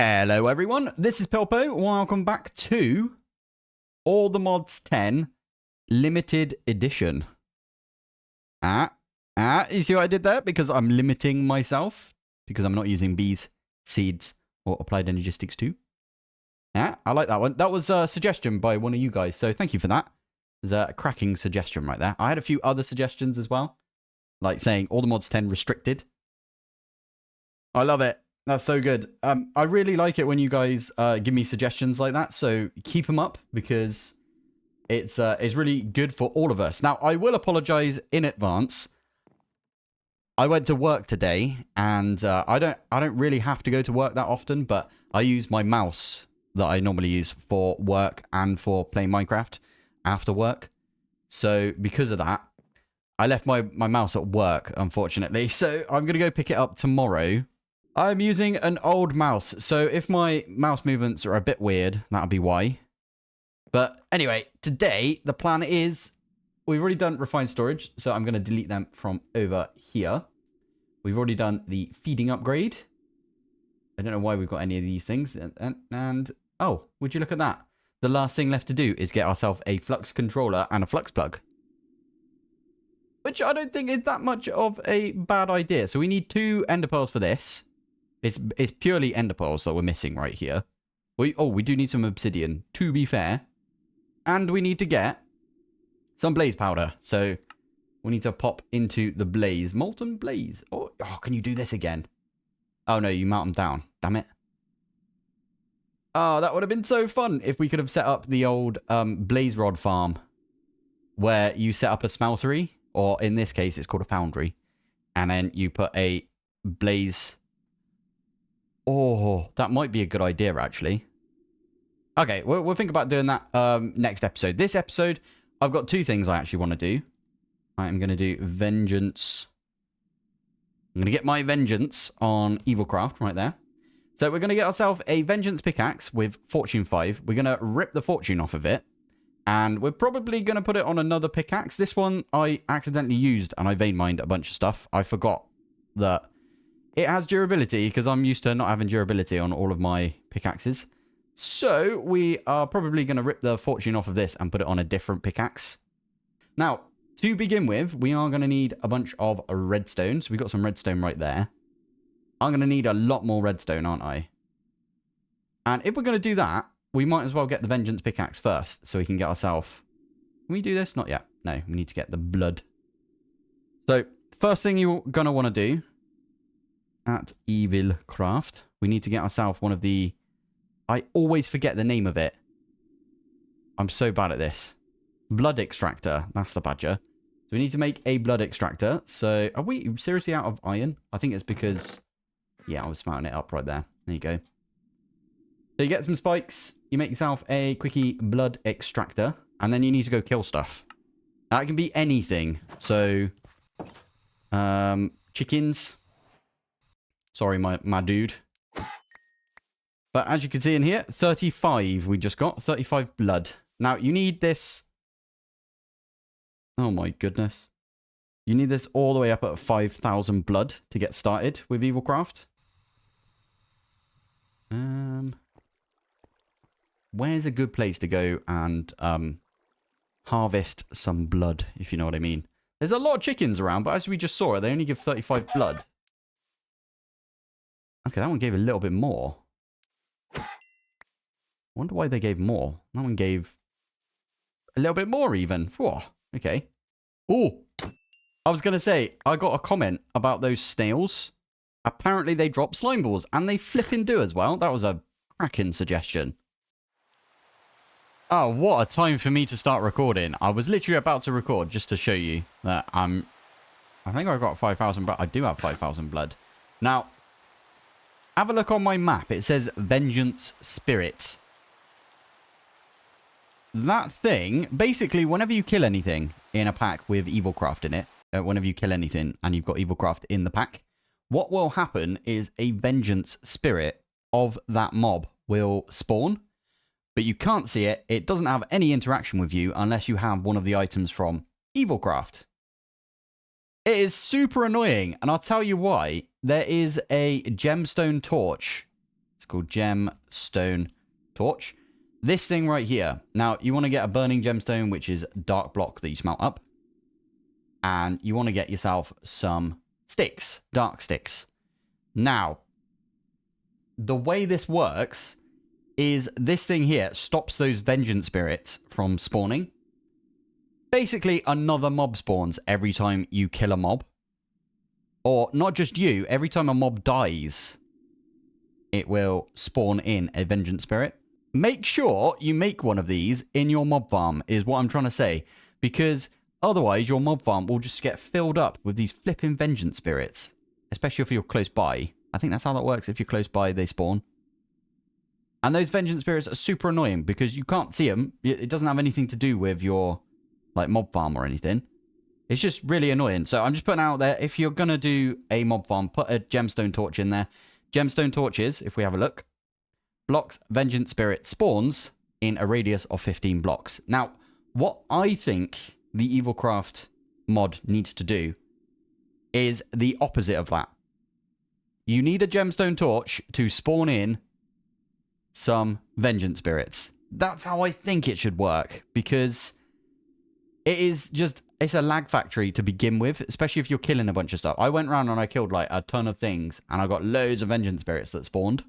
Hello everyone, this is Pilpoh. Welcome back to All the Mods 10 Limited Edition. You see what I did there? Because I'm limiting myself. Because I'm not using bees, seeds, or applied energistics 2. Yeah, I like that one. That was a suggestion by one of you guys, so thank you for that. It was a cracking suggestion right there. I had a few other suggestions as well. Like saying All the Mods 10 restricted. I love it. That's so good. I really like it when you guys give me suggestions like that. So keep them up because it's really good for all of us. Now, I will apologize in advance. I went to work today and I don't really have to go to work that often, but I use my mouse that I normally use for work and for playing Minecraft after work. So because of that, I left my mouse at work, unfortunately. So I'm going to go pick it up tomorrow. I'm using an old mouse, so if my mouse movements are a bit weird, that'll be why. But anyway, today, the plan is, we've already done refined storage, so I'm going to delete them from over here. We've already done the feeding upgrade. I don't know why we've got any of these things. And oh, would you look at that? The last thing left to do is get ourselves a flux controller and a flux plug. Which I don't think is that much of a bad idea. So we need 2 ender pearls for this. It's purely ender pearls that we're missing right here. We do need some obsidian, to be fair. And we need to get some blaze powder. So we need to pop into the blaze. Molten blaze. Oh, can you do this again? Oh, no, you melt them down. Damn it. Oh, that would have been so fun if we could have set up the old blaze rod farm. Where you set up a smeltery. Or in this case, it's called a foundry. And then you put a blaze... Oh, that might be a good idea, actually. Okay, we'll think about doing that next episode. This episode, I've got 2 things I actually want to do. I'm going to do vengeance. I'm going to get my vengeance on EvilCraft right there. So we're going to get ourselves a vengeance pickaxe with fortune 5. We're going to rip the fortune off of it. And we're probably going to put it on another pickaxe. This one I accidentally used and I vein mined a bunch of stuff. I forgot that it has durability because I'm used to not having durability on all of my pickaxes. So we are probably going to rip the fortune off of this and put it on a different pickaxe. Now, to begin with, we are going to need a bunch of redstone. So we've got some redstone right there. I'm going to need a lot more redstone, aren't I? And if we're going to do that, we might as well get the vengeance pickaxe first so we can get ourselves... Can we do this? Not yet. No, we need to get the blood. So, first thing you're going to want to do at EvilCraft, we need to get ourselves one of the... I always forget the name of it. I'm so bad at this. Blood extractor. That's the badger. So we need to make a blood extractor. So, are we seriously out of iron? I think it's because... Yeah, I was smelting it up right there. There you go. So you get some spikes, you make yourself a quickie blood extractor, and then you need to go kill stuff. That can be anything. So, chickens. Sorry, my dude. But as you can see in here, 35 we just got. 35 blood. Now, you need this... Oh my goodness. You need this all the way up at 5,000 blood to get started with EvilCraft. Where's a good place to go and harvest some blood, if you know what I mean? There's a lot of chickens around, but as we just saw, they only give 35 blood. Okay, that one gave a little bit more. Wonder why they gave more. That one gave a little bit more even. Whoa, okay. Oh, I was going to say, I got a comment about those snails. Apparently they drop slime balls, and they flipping do as well. That was a cracking suggestion. Oh, what a time for me to start recording. I was literally about to record just to show you that I think I've got 5,000 blood. I do have 5,000 blood. Now, have a look on my map. It says Vengeance Spirit. That thing, basically, whenever you kill anything in a pack with EvilCraft in it, whenever you kill anything and you've got EvilCraft in the pack, what will happen is a Vengeance Spirit of that mob will spawn. But you can't see it. It doesn't have any interaction with you unless you have one of the items from EvilCraft. It is super annoying, and I'll tell you why. There is a gemstone torch It's called gemstone torch. This thing right here. Now, you want to get a burning gemstone, which is dark block that you smelt up. And you want to get yourself some sticks, dark sticks. Now, the way this works is this thing here stops those vengeance spirits from spawning. Basically, another mob spawns every time you kill a mob. Or not just you, every time a mob dies, it will spawn in a vengeance spirit. Make sure you make one of these in your mob farm, is what I'm trying to say. Because otherwise, your mob farm will just get filled up with these flipping vengeance spirits. Especially if you're close by. I think that's how that works. If you're close by, they spawn. And those vengeance spirits are super annoying because you can't see them. It doesn't have anything to do with your like mob farm or anything. It's just really annoying. So I'm just putting out there, if you're going to do a mob farm, put a gemstone torch in there. Gemstone torches, if we have a look, blocks vengeance spirit spawns in a radius of 15 blocks. Now, what I think the EvilCraft mod needs to do is the opposite of that. You need a gemstone torch to spawn in some vengeance spirits. That's how I think it should work, because it is just, it's a lag factory to begin with, especially if you're killing a bunch of stuff. I went around and I killed like a ton of things and I got loads of vengeance spirits that spawned.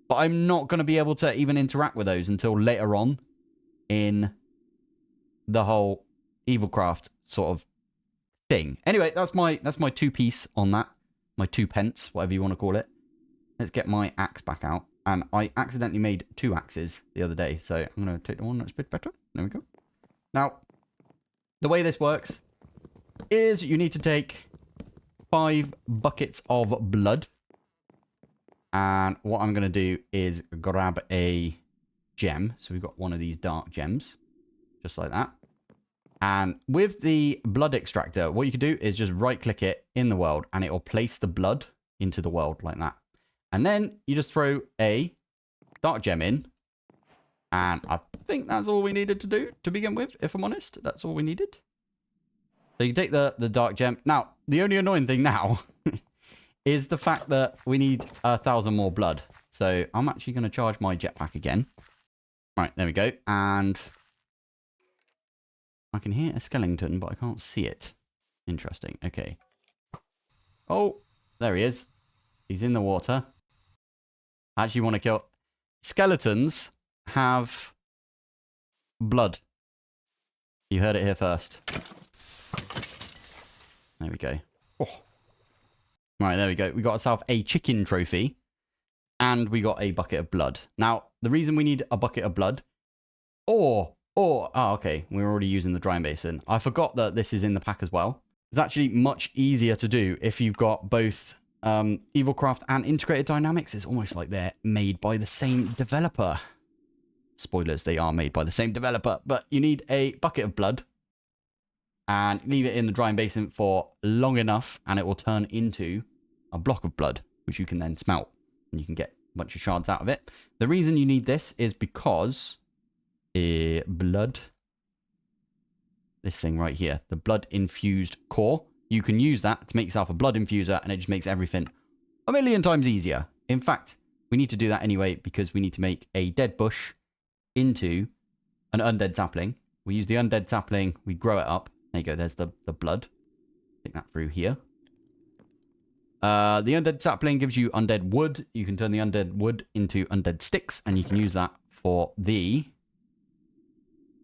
But I'm not going to be able to even interact with those until later on in the whole EvilCraft sort of thing. Anyway, that's my 2-piece on that. My 2 pence, whatever you want to call it. Let's get my axe back out. And I accidentally made 2 axes the other day. So I'm going to take the one that's a bit better. There we go. Now, the way this works is you need to take 5 buckets of blood. And what I'm going to do is grab a gem. So we've got one of these dark gems. Just like that. And with the blood extractor, what you can do is just right-click it in the world. And it will place the blood into the world like that. And then you just throw a dark gem in. And I think that's all we needed to do to begin with, if I'm honest. That's all we needed. So you take the dark gem. Now, the only annoying thing now is the fact that we need 1,000 more blood. So I'm actually going to charge my jetpack again. Right, there we go. And I can hear a skeleton, but I can't see it. Interesting. Okay. Oh, there he is. He's in the water. I actually want to kill... Skeletons have blood. You heard it here first. There we go. Oh. Right, there we go. We got ourselves a chicken trophy. And we got a bucket of blood. Now, the reason we need a bucket of blood... oh, okay. We're already using the drying basin. I forgot that this is in the pack as well. It's actually much easier to do if you've got both EvilCraft and Integrated Dynamics. It's almost like they're made by the same developer. Spoilers, they are made by the same developer. But you need a bucket of blood. And leave it in the drying basin for long enough. And it will turn into a block of blood, which you can then smelt. And you can get a bunch of shards out of it. The reason you need this is because... blood. This thing right here. The blood infused core. You can use that to make yourself a blood infuser, and it just makes everything a million times easier. In fact, we need to do that anyway because we need to make a dead bush into an undead sapling. We use the undead sapling, we grow it up. There you go, there's the blood. Take that through here. The undead sapling gives you undead wood. You can turn the undead wood into undead sticks, and you can use that for the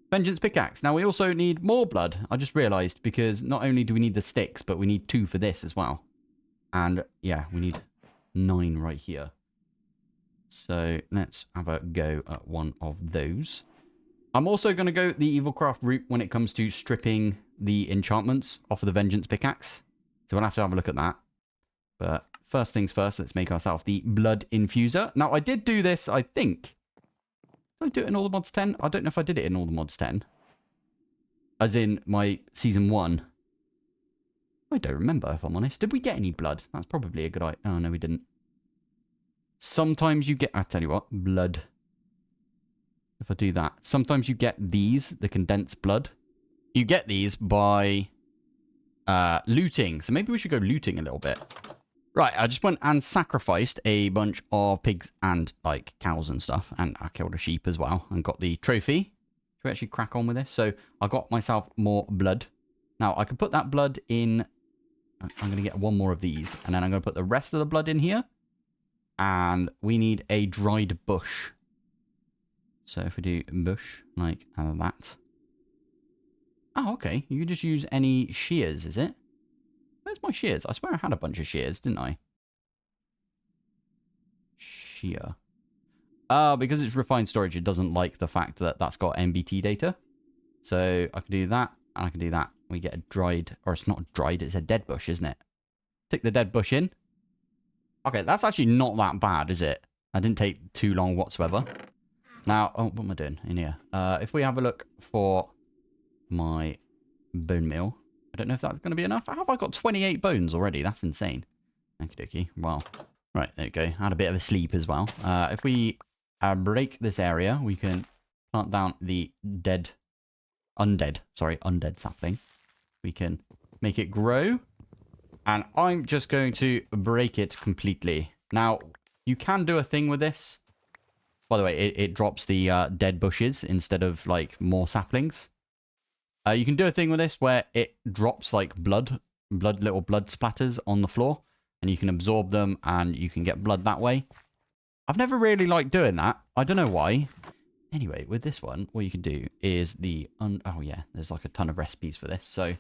vengeance pickaxe. Now, we also need more blood. I just realized, because not only do we need the sticks, but we need 2 for this as well. And yeah, we need 9 right here. So let's have a go at one of those. I'm also going to go the EvilCraft route when it comes to stripping the enchantments off of the vengeance pickaxe. So we'll have to have a look at that. But first things first, let's make ourselves the blood infuser. Now, I did do this, I think. Did I do it in all the mods 10? I don't know if I did it in all the mods 10. As in my season 1. I don't remember, if I'm honest. Did we get any blood? That's probably a good idea. Oh, no, we didn't. Sometimes you get... I tell you what, blood. If I do that. Sometimes you get these, the condensed blood. You get these by looting. So maybe we should go looting a little bit. Right, I just went and sacrificed a bunch of pigs and, like, cows and stuff. And I killed a sheep as well and got the trophy. Should we actually crack on with this? So I got myself more blood. Now, I can put that blood in... I'm going to get one more of these. And then I'm going to put the rest of the blood in here. And we need a dried bush. So if we do bush, like that. Oh, okay. You can just use any shears, is it? Where's my shears? I swear I had a bunch of shears, didn't I? Shear. Because it's refined storage, it doesn't like the fact that that's got MBT data. So I can do that, and I can do that. We get a dried, or it's not dried, it's a dead bush, isn't it? Stick the dead bush in. Okay, that's actually not that bad, is it? That didn't take too long whatsoever. Now, oh, what am I doing in here? If we have a look for my bone meal, I don't know if that's going to be enough. How have I got 28 bones already? That's insane. Okie dokie. Well, right, there you go. Had a bit of a sleep as well. If we break this area, we can plant down the undead sapling. We can make it grow. And I'm just going to break it completely. Now, you can do a thing with this. By the way, it drops the dead bushes instead of, like, more saplings. You can do a thing with this where it drops, like, little blood splatters on the floor. And you can absorb them and you can get blood that way. I've never really liked doing that. I don't know why. Anyway, with this one, what you can do is the... oh, yeah, there's, like, a ton of recipes for this. So,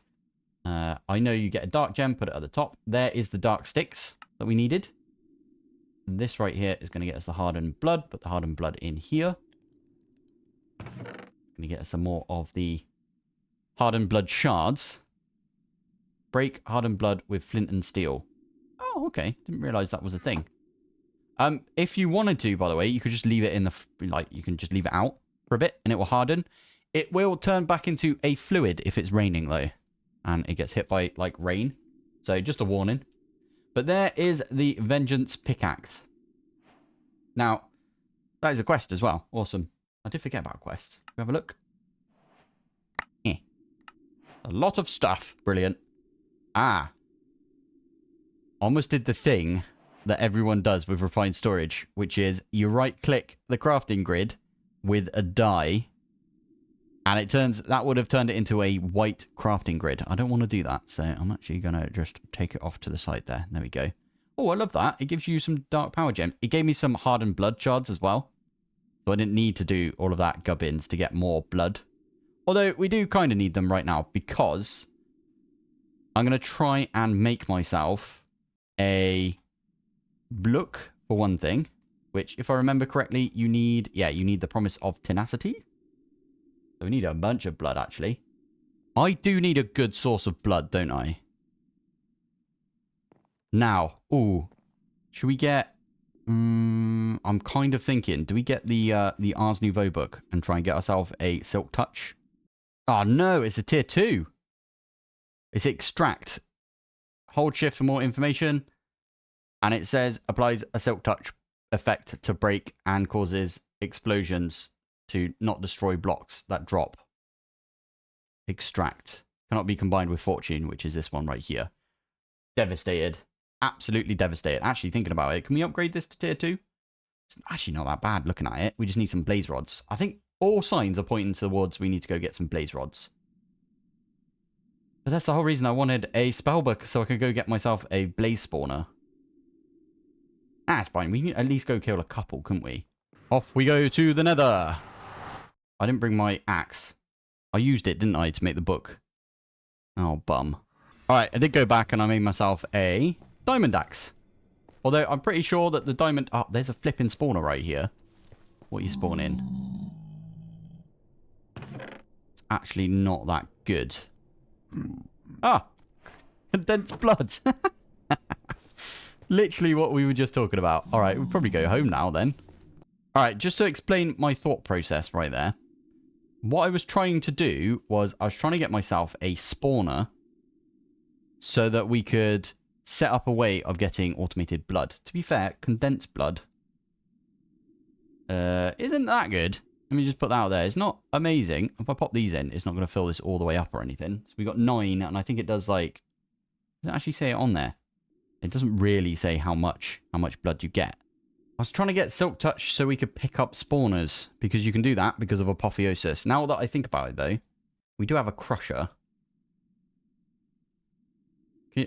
I know you get a dark gem, put it at the top. There is the dark sticks that we needed. This right here is going to get us the hardened blood. Put the hardened blood in here. Going to get us some more of the hardened blood shards. Break hardened blood with flint and steel. Oh, okay. Didn't realize that was a thing. If you wanted to, by the way, you could just leave it in the... like, you can just leave it out for a bit and it will harden. It will turn back into a fluid if it's raining, though. And it gets hit by, like, rain. So, just a warning. But there is the Vengeance Pickaxe. Now, that is a quest as well. Awesome. I did forget about quests. Can we have a look? A lot of stuff. Brilliant. Ah. Almost did the thing that everyone does with refined storage, which is you right-click the crafting grid with a die, and it turns... that would have turned it into a white crafting grid. I don't want to do that, so I'm actually going to just take it off to the side there. There we go. Oh, I love that. It gives you some dark power gems. It gave me some hardened blood shards as well. So I didn't need to do all of that gubbins to get more blood. Although we do kind of need them right now because I'm going to try and make myself a block for one thing, which if I remember correctly, you need... yeah, you need the promise of tenacity. So we need a bunch of blood, actually. I do need a good source of blood, don't I? Now, ooh, should we get... I'm kind of thinking, do we get the Ars Nouveau book and try and get ourselves a Silk Touch? Oh, no, it's a tier 2. It's extract. Hold shift for more information. And it says, applies a Silk Touch effect to break and causes explosions to not destroy blocks that drop. Extract. Cannot be combined with Fortune, which is this one right here. Devastated. Absolutely devastated. Actually, thinking about it, can we upgrade this to tier 2? It's actually not that bad looking at it. We just need some blaze rods. I think all signs are pointing towards we need to go get some blaze rods. But that's the whole reason I wanted a spellbook, so I could go get myself a blaze spawner. Ah, it's fine. We can at least go kill a couple, couldn't we? Off we go to the nether. I didn't bring my axe. I used it, didn't I, to make the book? Oh, bum. Alright, I did go back and I made myself a diamond axe. Although I'm pretty sure that the diamond... oh, there's a flipping spawner right here. What you spawn in? It's actually not that good. Ah! Condensed blood. Literally what we were just talking about. Alright, we'll probably go home now then. Alright, just to explain my thought process right there. What I was trying to do was I was trying to get myself a spawner so that we could set up a way of getting automated blood. To be fair, condensed blood isn't that good. Let me just put that out there. It's not amazing. If I pop these in, it's not going to fill this all the way up or anything. So we got 9, and I think it does like... does it actually say it on there? It doesn't really say how much blood you get. I was trying to get Silk Touch so we could pick up spawners, because you can do that because of Apotheosis. Now that I think about it, though, we do have a crusher.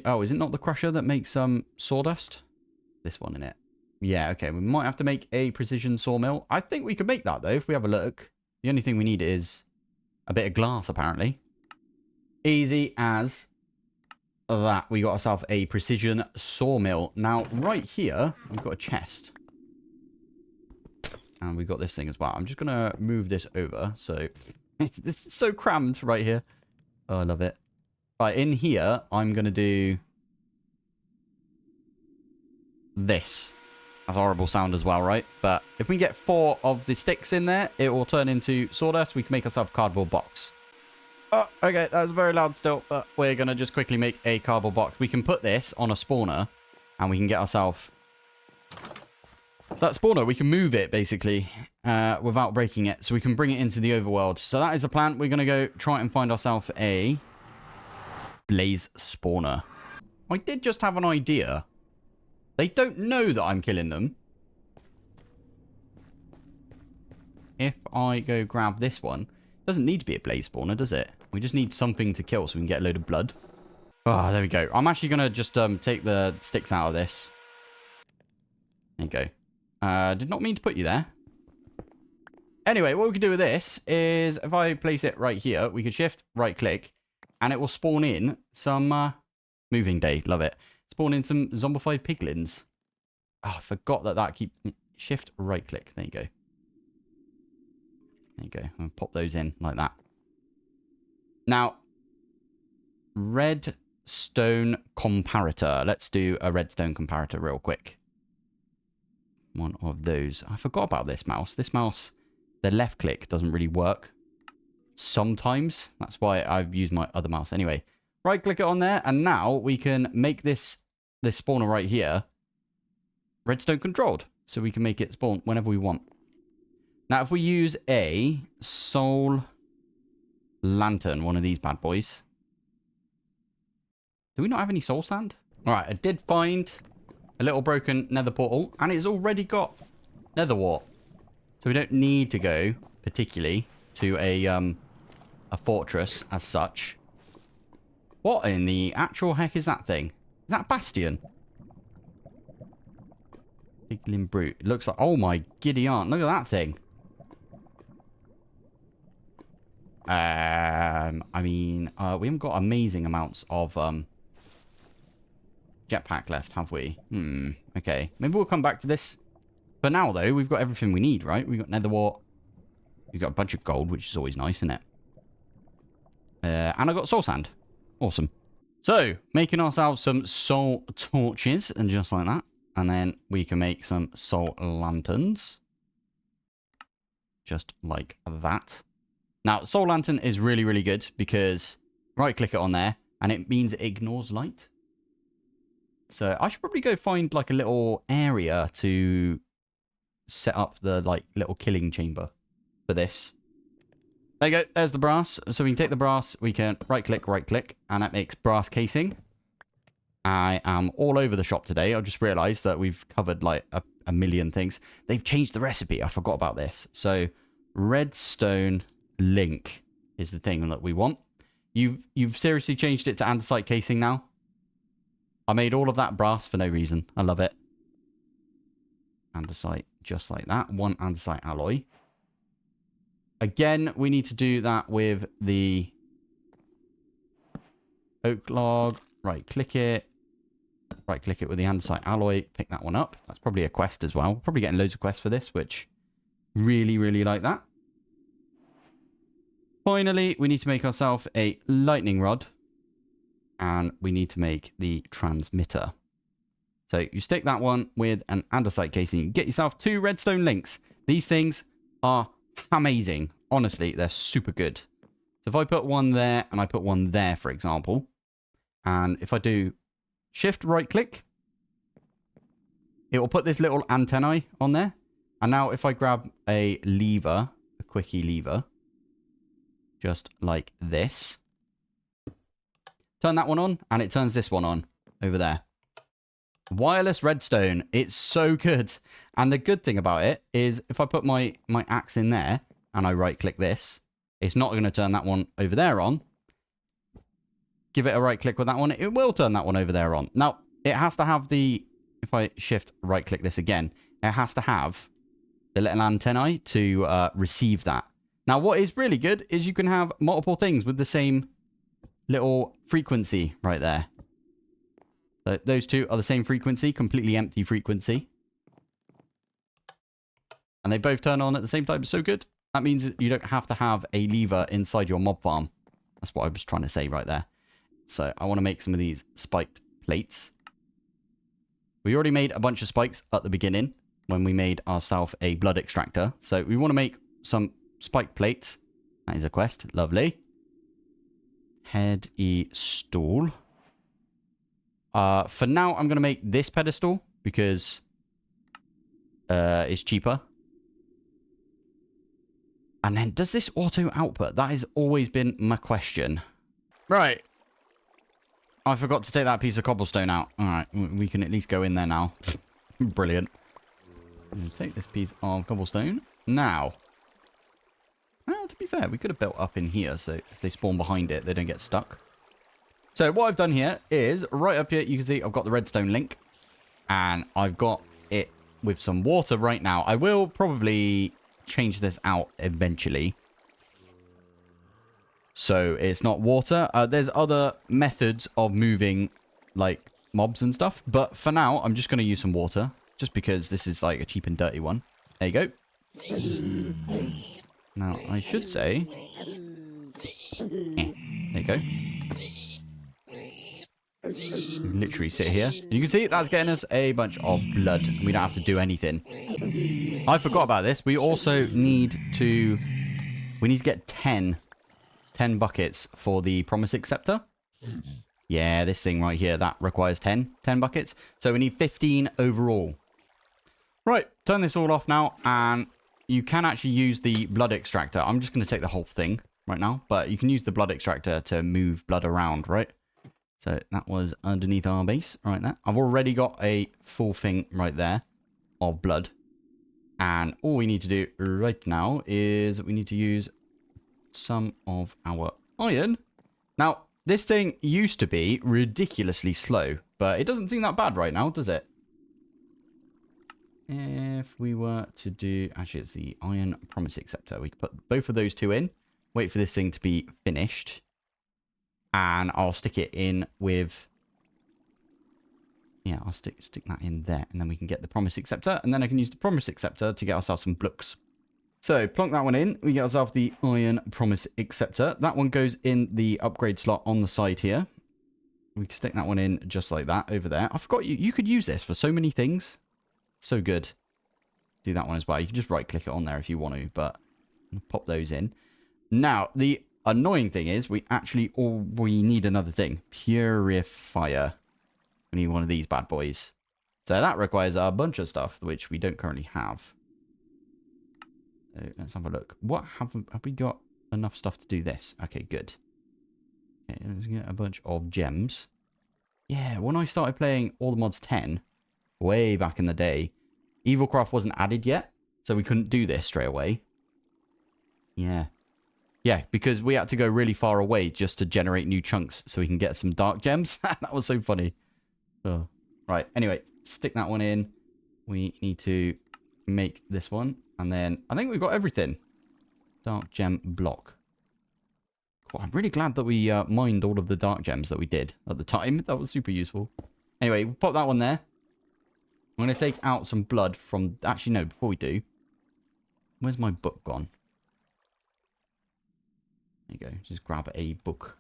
Oh, is it not the crusher that makes sawdust? This one in it. Yeah, okay. We might have to make a precision sawmill. I think we could make that, though, if we have a look. The only thing we need is a bit of glass, apparently. Easy as that. We got ourselves a precision sawmill. Now, right here, we've got a chest. And we've got this thing as well. I'm just going to move this over. So, this is so crammed right here. Oh, I love it. Right, in here, I'm going to do this. That's a horrible sound as well, right? But if we get 4 of the sticks in there, it will turn into sawdust. We can make ourselves a cardboard box. Oh, okay, that was very loud still, but we're going to just quickly make a cardboard box. We can put this on a spawner, and we can get ourselves that spawner. We can move it, basically, without breaking it, so we can bring it into the overworld. So that is the plan. We're going to go try and find ourselves a blaze spawner. I did just have an idea. They don't know that I'm killing them. If I go grab this one, it doesn't need to be a blaze spawner, does it? We just need something to kill so we can get a load of blood. Ah, there we go. I'm actually going to just take the sticks out of this. There you go. Did not mean to put you there. Anyway, what we could do with this is if I place it right here, we could shift right click and it will spawn in some moving day. Love it. Spawn in some zombified piglins. Oh, I forgot that keep shift right click. There you go. There you go. I'll pop those in like that. Now, redstone comparator. Let's do a redstone comparator real quick. One of those. I forgot about this mouse. This mouse, the left click doesn't really work sometimes. That's why I've used my other mouse. Anyway, right click it on there, and now we can make this spawner right here redstone controlled, so we can make it spawn whenever we want. Now, if we use a soul lantern, one of these bad boys. Do we not have any soul sand? All right, I did find a little broken nether portal, and it's already got nether wart. So we don't need to go particularly to a fortress as such. What in the actual heck is that thing? Is that a bastion? Piglin brute. It looks like, oh my giddy aunt, look at that thing. I mean, we haven't got amazing amounts of jetpack left, have we? Okay. Maybe we'll come back to this. For now, though, we've got everything we need, right? We've got nether wart. We've got a bunch of gold, which is always nice, isn't it? And I got soul sand. Awesome. So, making ourselves some soul torches, and just like that. And then we can make some soul lanterns. Just like that. Now, soul lantern is really, really good because right-click it on there, and it means it ignores light. So I should probably go find like a little area to set up the like little killing chamber for this. There you go. There's the brass. So we can take the brass. We can right-click, and that makes brass casing. I am all over the shop today. I just realized that we've covered like a million things. They've changed the recipe. I forgot about this. So redstone link is the thing that we want. You've seriously changed it to andesite casing now. I made all of that brass for no reason. I love it. Andesite, just like that. 1 andesite alloy. Again, we need to do that with the oak log. Right-click it. Right-click it with the andesite alloy. Pick that one up. That's probably a quest as well. Probably getting loads of quests for this, which really, really like that. Finally, we need to make ourselves a lightning rod. And we need to make the transmitter. So you stick that one with an andesite casing. You get yourself 2 redstone links. These things are amazing. Honestly, they're super good. So if I put one there and I put one there, for example, and if I do shift right click, it will put this little antennae on there. And now if I grab a lever, a quickie lever, just like this, turn that one on, and it turns this one on over there. Wireless redstone. It's so good. And the good thing about it is if I put my axe in there and I right click this, it's not going to turn that one over there on. Give it a right click with that one. It will turn that one over there on. Now, it has to have the, if I shift right click this again, it has to have the little antennae to receive that. Now, what is really good is you can have multiple things with the same little frequency right there. So those two are the same frequency, completely empty frequency. And they both turn on at the same time. So good. That means you don't have to have a lever inside your mob farm. That's what I was trying to say right there. So I want to make some of these spiked plates. We already made a bunch of spikes at the beginning when we made ourselves a blood extractor. So we want to make some spiked plates. That is a quest. Lovely. Heady stool. For now, I'm going to make this pedestal because it's cheaper. And then, does this auto output? That has always been my question. Right. I forgot to take that piece of cobblestone out. All right, we can at least go in there now. Brilliant. Take this piece of cobblestone. Now, to be fair, we could have built up in here, so if they spawn behind it, they don't get stuck. So what I've done here is, right up here, you can see I've got the redstone link. And I've got it with some water right now. I will probably change this out eventually. So it's not water. There's other methods of moving, like, mobs and stuff. But for now, I'm just going to use some water. Just because this is, like, a cheap and dirty one. There you go. Now, I should say... there you go. Literally sit here. You can see that's getting us a bunch of blood. We don't have to do anything. I forgot about this. We also need to... we need to get 10 buckets for the promise acceptor. Yeah, this thing right here, that requires 10 buckets. So we need 15 overall. Right, turn this all off now, and you can actually use the blood extractor. I'm just going to take the whole thing right now, but you can use the blood extractor to move blood around, right? So that was underneath our base right there. I've already got a full thing right there of blood. And all we need to do right now is we need to use some of our iron. Now, this thing used to be ridiculously slow, but it doesn't seem that bad right now, does it? If we were to do... actually, it's the iron promise acceptor. We could put both of those two in. Wait for this thing to be finished. And I'll stick it in with... yeah, I'll stick that in there. And then we can get the promise acceptor. And then I can use the promise acceptor to get ourselves some flux. So, plonk that one in. We get ourselves the iron promise acceptor. That one goes in the upgrade slot on the side here. We can stick that one in just like that over there. I forgot you could use this for so many things. So good. Do that one as well. You can just right click it on there if you want to, but pop those in. Now, the annoying thing is we need another thing. Purifier. We need one of these bad boys. So that requires a bunch of stuff, which we don't currently have. So let's have a look. What have we got enough stuff to do this? Okay, good. Okay, let's get a bunch of gems. Yeah, when I started playing All the Mods 10, way back in the day, EvilCraft wasn't added yet, so we couldn't do this straight away. Yeah. Yeah, because we had to go really far away just to generate new chunks so we can get some dark gems. That was so funny. Oh. Right, anyway, stick that one in. We need to make this one. And then I think we've got everything. Dark gem block. Cool. I'm really glad that we mined all of the dark gems that we did at the time. That was super useful. Anyway, we'll pop that one there. I'm going to take out some blood from... actually, no, before we do. Where's my book gone? There you go. Just grab a book.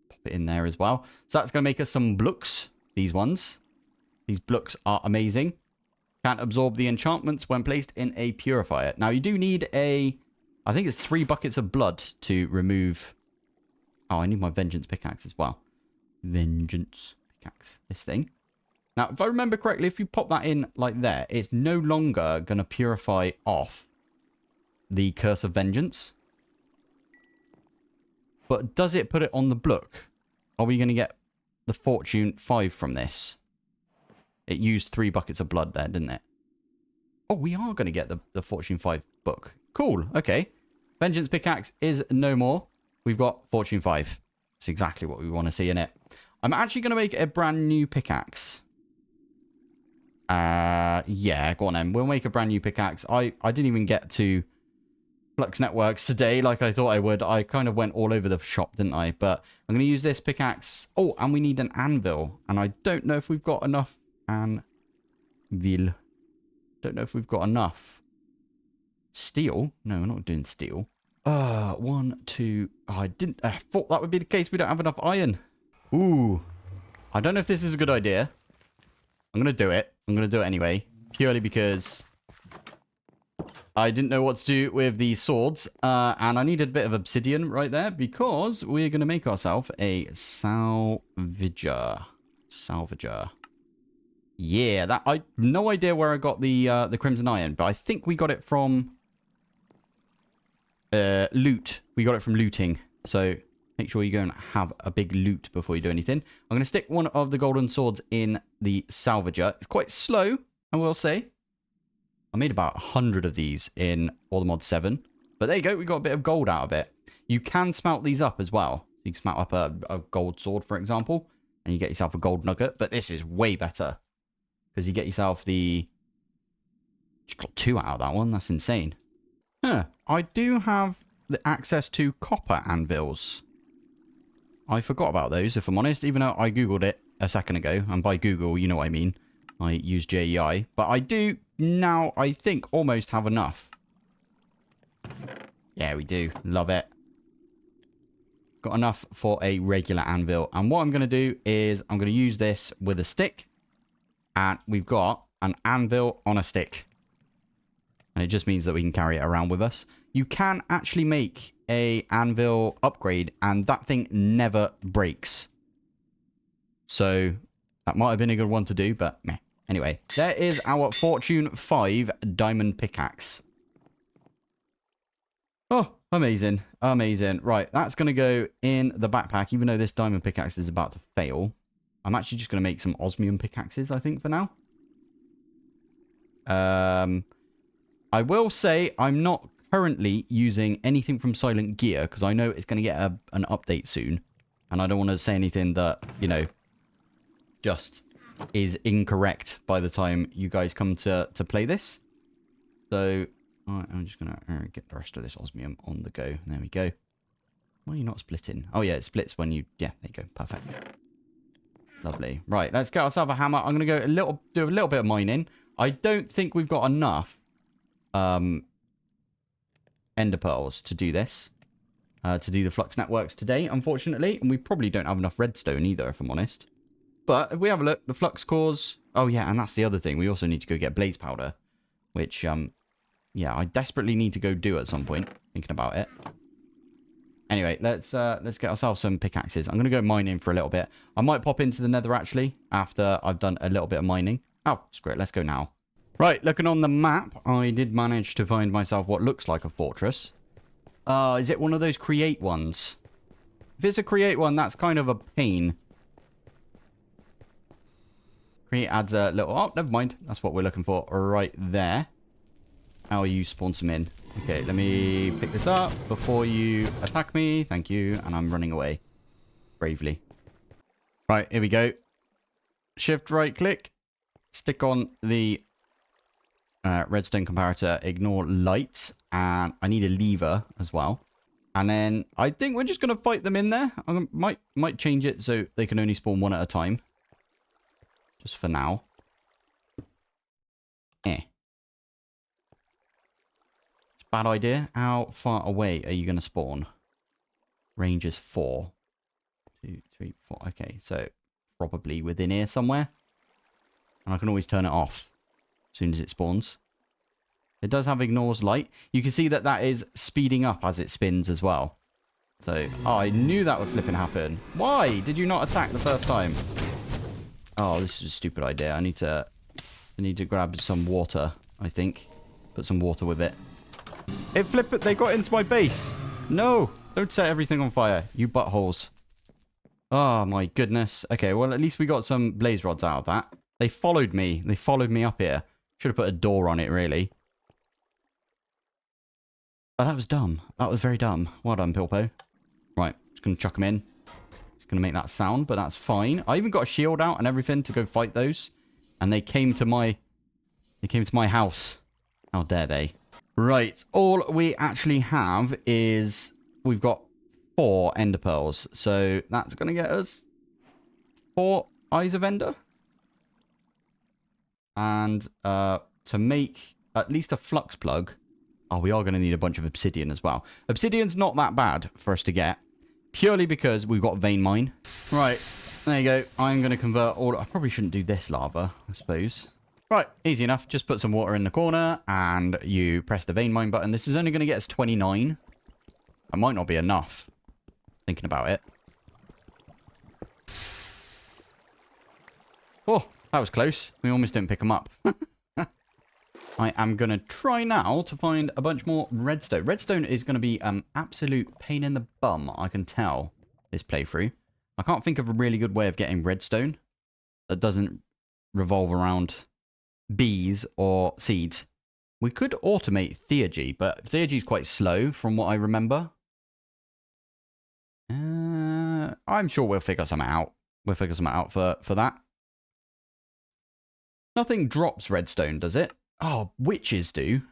Pop it in there as well. So that's going to make us some blocks. These ones. These blocks are amazing. Can't absorb the enchantments when placed in a purifier. Now, you do need a... I think it's 3 buckets of blood to remove... oh, I need my vengeance pickaxe as well. Vengeance pickaxe. This thing. Now, if I remember correctly, if you pop that in like there, it's no longer going to purify off the Curse of Vengeance. But does it put it on the block? Are we going to get the Fortune 5 from this. It used 3 buckets of blood there, didn't it? Oh, we are going to get the Fortune 5 book. Cool. Okay. Vengeance Pickaxe is no more. We've got Fortune 5. It's exactly what we want to see in it. I'm actually going to make a brand new pickaxe. Yeah, go on then. We'll make a brand new pickaxe. I didn't even get to Flux Networks today like I thought I would. I kind of went all over the shop, didn't I? But I'm going to use this pickaxe. Oh, and we need an anvil. And I don't know if we've got enough anvil. Don't know if we've got enough. Steel? No, we're not doing steel. 1, 2. Oh, I thought that would be the case. We don't have enough iron. Ooh. I don't know if this is a good idea. I'm going to do it. I'm going to do it anyway. Purely because I didn't know what to do with these swords. And I needed a bit of obsidian right there because we're going to make ourselves a salvager. Salvager. Yeah, that I no idea where I got the crimson iron, but I think we got it from loot. We got it from looting. So make sure you go and have a big loot before you do anything. I'm going to stick one of the golden swords in the salvager. It's quite slow, I will say. I made about 100 of these in All the Mod 7. But there you go. We got a bit of gold out of it. You can smelt these up as well. You can smelt up a gold sword, for example, and you get yourself a gold nugget. But this is way better because you get yourself the... You got 2 out of that one. That's insane. Huh. I do have the access to copper anvils. I forgot about those, if I'm honest, even though I Googled it a second ago. And by Google, you know what I mean. I use JEI. But I do now, I think, almost have enough. Yeah, we do. Love it. Got enough for a regular anvil. And what I'm going to do is I'm going to use this with a stick. And we've got an anvil on a stick. And it just means that we can carry it around with us. You can actually make a anvil upgrade and that thing never breaks. So that might have been a good one to do, but meh. Anyway, there is our Fortune 5 diamond pickaxe. Oh, amazing. Amazing. Right, that's going to go in the backpack, even though this diamond pickaxe is about to fail. I'm actually just going to make some osmium pickaxes, I think, for now. I will say I'm not currently using anything from Silent Gear because I know it's going to get an update soon. And I don't want to say anything that, you know, just is incorrect by the time you guys come to play this. So I'm just going to get the rest of this osmium on the go. There we go. Why are you not splitting? Oh, yeah, it splits when you... Yeah, there you go. Perfect. Lovely. Right, let's get ourselves a hammer. I'm going to go do a little bit of mining. I don't think we've got enough ender pearls to do this. To do the flux networks today, unfortunately. And we probably don't have enough redstone either, if I'm honest. But if we have a look, the flux cores... Oh, yeah, and that's the other thing. We also need to go get blaze powder. Which, yeah, I desperately need to go do at some point. Thinking about it. Anyway, let's get ourselves some pickaxes. I'm going to go mining for a little bit. I might pop into the nether, actually, after I've done a little bit of mining. Oh, screw it. Let's go now. Right, looking on the map, I did manage to find myself what looks like a fortress. Is it one of those create ones? If it's a create one, that's kind of a pain. Create adds a little... Oh, never mind. That's what we're looking for right there. How you spawn some in. Okay, let me pick this up before you attack me. Thank you. And I'm running away. Bravely. Right, here we go. Shift right click. Stick on the redstone comparator. Ignore light. And I need a lever as well. And then I think we're just going to fight them in there. I might change it so they can only spawn one at a time. Just for now. Bad idea. How far away are you going to spawn? Range is 4. 2, 3, 4. Okay, so probably within here somewhere. And I can always turn it off as soon as it spawns. It does have ignores light. You can see that that is speeding up as it spins as well. So, oh, I knew that would flipping happen. Why did you not attack the first time? Oh, this is a stupid idea. I need to grab some water, I think. Put some water with it. It flipped it. They got into my base. No, don't set everything on fire, you buttholes. Oh, my goodness. Okay, well, at least we got some blaze rods out of that. They followed me. They followed me up here. Should have put a door on it, really. Oh, that was dumb. That was very dumb. Well done, Pilpoh. Right, just going to chuck them in. It's going to make that sound, but that's fine. I even got a shield out and everything to go fight those. And they came to my... They came to my house. How dare they? Right, all we actually have is... We've got 4 ender pearls. So that's going to get us 4 eyes of ender. And to make at least a flux plug... Oh, we are going to need a bunch of obsidian as well. Obsidian's not that bad for us to get. Purely because we've got vein mine. Right, there you go. I'm going to convert all... I probably shouldn't do this lava, I suppose. Right, easy enough. Just put some water in the corner and you press the vein mine button. This is only going to get us 29. That might not be enough. Thinking about it. Oh, that was close. We almost didn't pick them up. I am going to try now to find a bunch more redstone. Redstone is going to be an absolute pain in the bum, I can tell, this playthrough. I can't think of a really good way of getting redstone that doesn't revolve around bees or seeds. We could automate theurgy, but theurgy is quite slow from what I remember. I'm sure we'll figure something out. We'll figure something out for that. Nothing drops redstone, does it? Oh, witches do.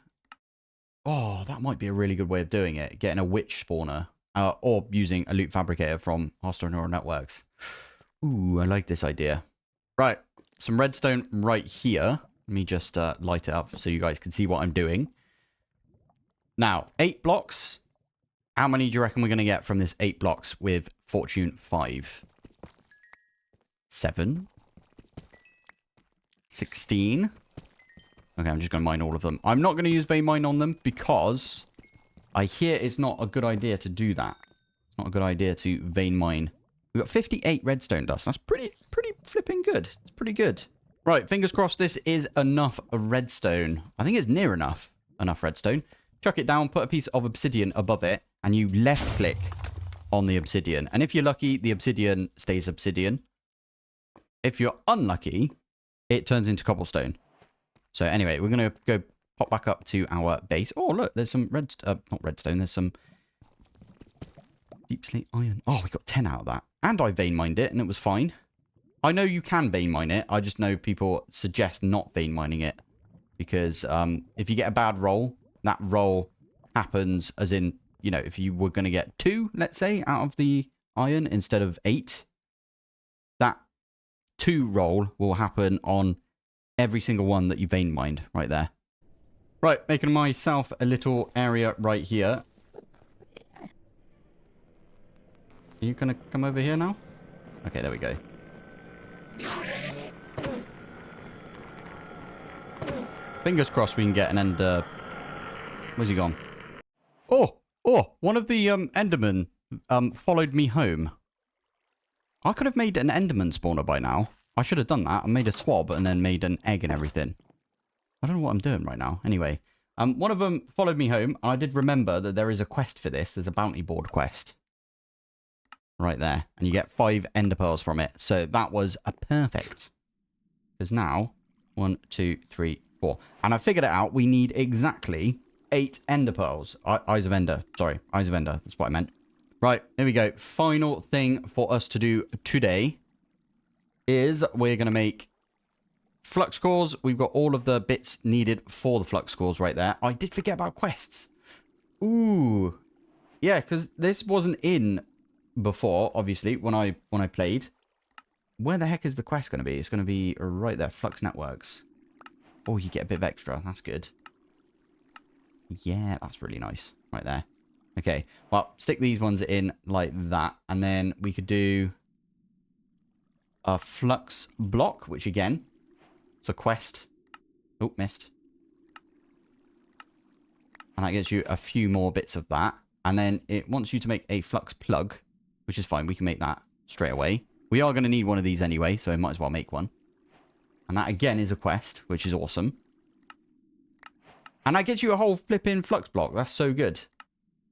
Oh, that might be a really good way of doing it. Getting a witch spawner. Or using a loot fabricator from hostile neural networks. Ooh, I like this idea. Right, some redstone right here. Let me just light it up so you guys can see what I'm doing. Now, 8 blocks. How many do you reckon we're going to get from this 8 blocks with fortune 5? 7. 16. Okay, I'm just going to mine all of them. I'm not going to use vein mine on them because I hear it's not a good idea to do that. It's not a good idea to vein mine. We've got 58 redstone dust. That's pretty flipping good. It's pretty good. Right, fingers crossed this is enough redstone. I think it's near enough redstone. Chuck it down, put a piece of obsidian above it, and you left click on the obsidian. And if you're lucky, the obsidian stays obsidian. If you're unlucky, it turns into cobblestone. So anyway, we're going to go pop back up to our base. Oh, look, there's some not redstone, there's some deep slate iron. Oh, we got 10 out of that. And I vein mined it, and it was fine. I know you can vein mine it. I just know people suggest not vein mining it. Because if you get a bad roll, that roll happens as in, you know, if you were going to get 2, let's say, out of the iron instead of 8, that 2 roll will happen on every single one that you vein mined right there. Right, making myself a little area right here. Are you going to come over here now? Okay, there we go. Fingers crossed we can get an ender. Where's he gone? Oh, one of the endermen followed me home. I could have made an enderman spawner by now. I should have done that. I made a swab and then made an egg and everything. I don't know what I'm doing right now. Anyway, one of them followed me home. I did remember that there is a quest for this. There's a bounty board quest. Right there. And you get 5 ender pearls from it. So that was a perfect. Because now, 1, 2, 3, 4. And I figured it out. We need exactly 8 ender pearls. Eyes of ender. Sorry, eyes of ender. That's what I meant. Right, here we go. Final thing for us to do today is we're going to make flux cores. We've got all of the bits needed for the flux cores right there. I did forget about quests. Ooh. Yeah, because this wasn't in before, obviously, when I played. Where the heck is the quest going to be? It's going to be right there. Flux networks. Oh, you get a bit of extra. That's good. Yeah, that's really nice. Right there. Okay. Well, stick these ones in like that. And then we could do a flux block, which again, it's a quest. Oh, missed. And that gets you a few more bits of that. And then it wants you to make a flux plug, which is fine. We can make that straight away. We are going to need one of these anyway, so I might as well make one. And that again is a quest, which is awesome. And that gets you a whole flipping flux block. That's so good.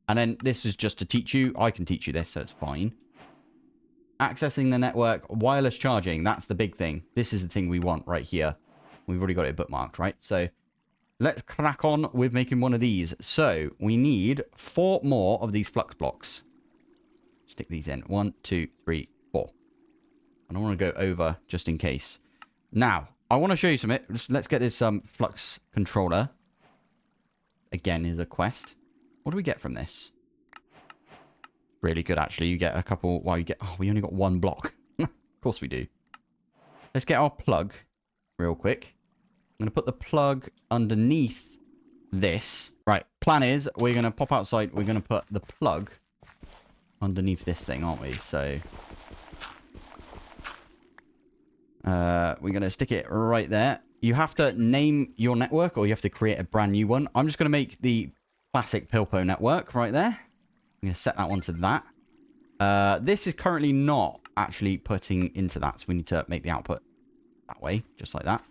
And then this is just to teach you. I can teach you this, so it's fine. accessing the network, wireless charging. That's the big thing. This is the thing we want right here. We've already got it bookmarked, right? So let's crack on with making one of these. So we need 4 more of these flux blocks. Stick these in. 1, 2, 3, 4. I don't want to go over just in case. Now, I want to show you something. Let's get this flux controller. Again, is a quest. What do we get from this? Really good, actually. You get a couple... Well, you get... Oh, we only got 1 block. Of course we do. Let's get our plug real quick. I'm going to put the plug underneath this. Right, plan is we're going to pop outside. We're going to put the plug underneath this thing, aren't we? So we're going to stick it right there. You have to name your network or you have to create a brand new one. I'm just going to make the classic Pilpoh network right there. I'm going to set that one to that. This is currently not actually putting into that, so we need to make the output that way, just like that.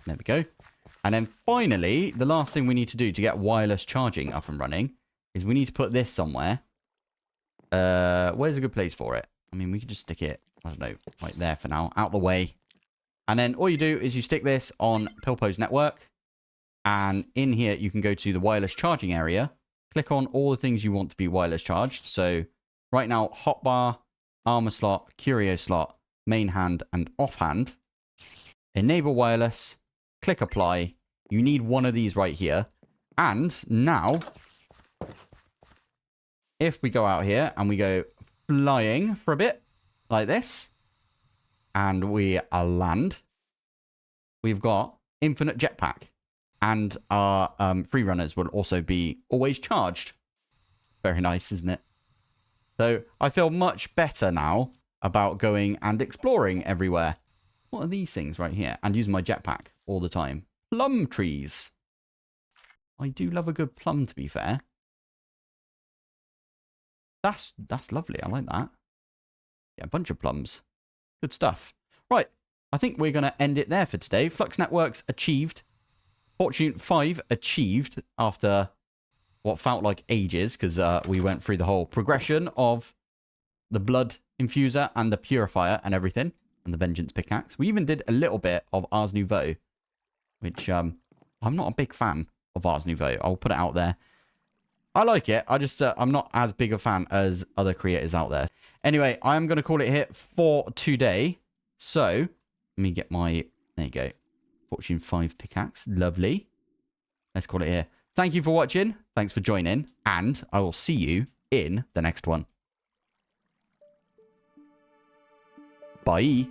There we go. And then finally, the last thing we need to do to get wireless charging up and running is we need to put this somewhere. Where's a good place for it? I mean, we could just stick it, I don't know, right there for now, out the way. And then all you do is you stick this on Pilpoh's network. And in here, you can go to the wireless charging area. Click on all the things you want to be wireless charged. So right now, hotbar, armor slot, curio slot, main hand, and offhand. Enable wireless. Click apply. You need one of these right here. And now, if we go out here and we go flying for a bit, like this, and we land, we've got infinite jetpack. And our free runners will also be always charged. Very nice, isn't it? So I feel much better now about going and exploring everywhere. What are these things right here? And using my jetpack all the time. Plum trees. I do love a good plum, to be fair. That's lovely. I like that. Yeah, a bunch of plums. Good stuff. Right. I think we're going to end it there for today. Flux Networks achieved. Fortune 5 achieved after what felt like ages, because we went through the whole progression of the blood infuser and the purifier and everything, and the vengeance pickaxe. We even did a little bit of Ars Nouveau, which I'm not a big fan of Ars Nouveau. I'll put it out there. I like it. I just I'm not as big a fan as other creators out there. Anyway, I'm going to call it here for today. So let me get my, there you go, Fortune 5 pickaxe. Lovely. Let's call it here. Thank you for watching. Thanks for joining. And I will see you in the next one. Bye.